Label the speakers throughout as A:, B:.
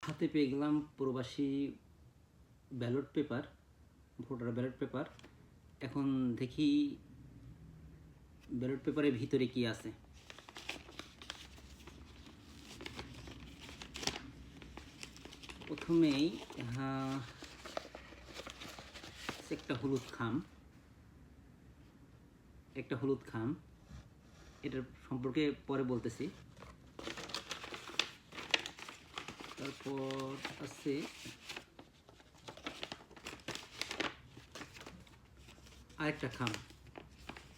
A: হাতে পেয়ে গেলাম প্রবাসী ballot paper, voter ballot paper. এখন দেখি ব্যালট পেপারের ভিতরে কি আছে। প্রথমেই একটা হলুদ খাম, এটার সম্পর্কে পরে বলতেছি। তারপর আছে আরেকটা খাম,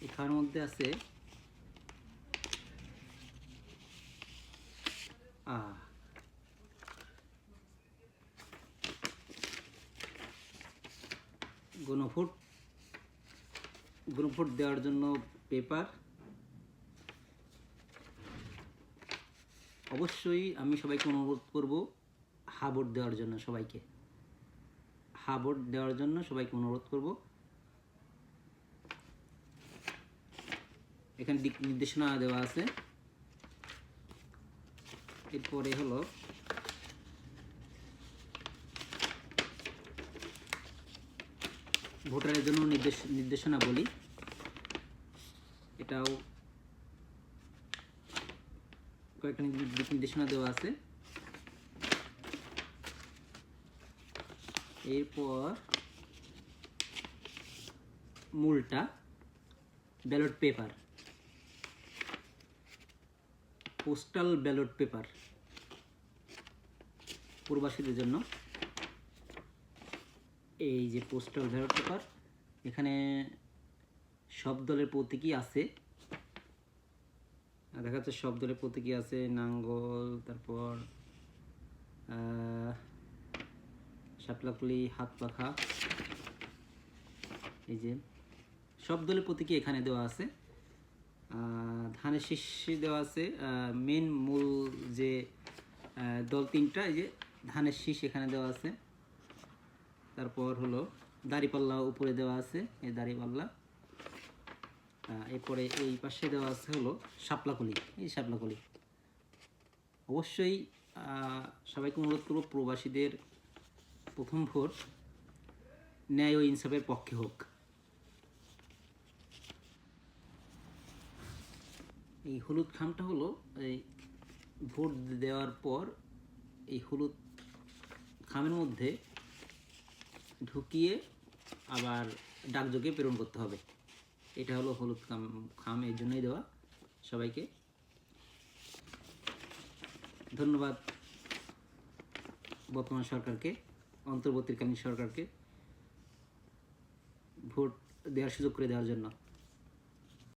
A: এই খামের মধ্যে আছে গণভোট দেওয়ার জন্য পেপার। অবশ্যই আমি সবাইকে অনুরোধ করব ভোট দেওয়ার জন্য, সবাইকে ভোট দেওয়ার জন্য সবাইকে অনুরোধ করব। এখানে দিক নির্দেশনা দেওয়া আছে। এরপরে হলো ভোটারের জন্য নির্দেশনা বলি, এটাও কয়েকটা দিক নির্দেশনা দেওয়া আছে। এরপর মূলটা ballot paper, postal ballot paper প্রবাসীদের জন্য। এই যে পোস্টাল ব্যালট পেপার, এখানে সব দলের প্রতীকী আছে, দেখা যাচ্ছে সব দলের প্রতীকী আছে, নাঙ্গল, তারপর শাপলাকলি, হাত পাখা, এই যে সব দলের প্রতীকী এখানে দেওয়া আছে। ধানের শীষ দেওয়া আছে, মূল যে দল তিনটা, এই যে ধানের শীষ এখানে দেওয়া আছে। তারপর হলো দাড়িপাল্লা উপরে দেওয়া আছে, এই দাড়িপাল্লা। এরপরে এই পাশে দেওয়া আছে হলো শাপলাকলি, এই শাপলাকলি। অবশ্যই সবাইকে অনুরোধ করব প্রবাসীদের প্রথম ভোট ন্যায় ও ইনসাফের পক্ষে হোক। এই হলুদ খামটা হলো এই ভোট দেওয়ার পর এই হলুদ খামের মধ্যে ঢুকিয়ে আবার ডাকযোগে প্রেরণ করতে হবে। এটা হলো হলুদ খাম, এই জন্যই দেওয়া। সবাইকে ধন্যবাদ বর্তমান সরকারকে, অন্তর্বর্তীকালীন সরকারকে ভোট দেওয়ার সুযোগ করে দেওয়ার জন্য।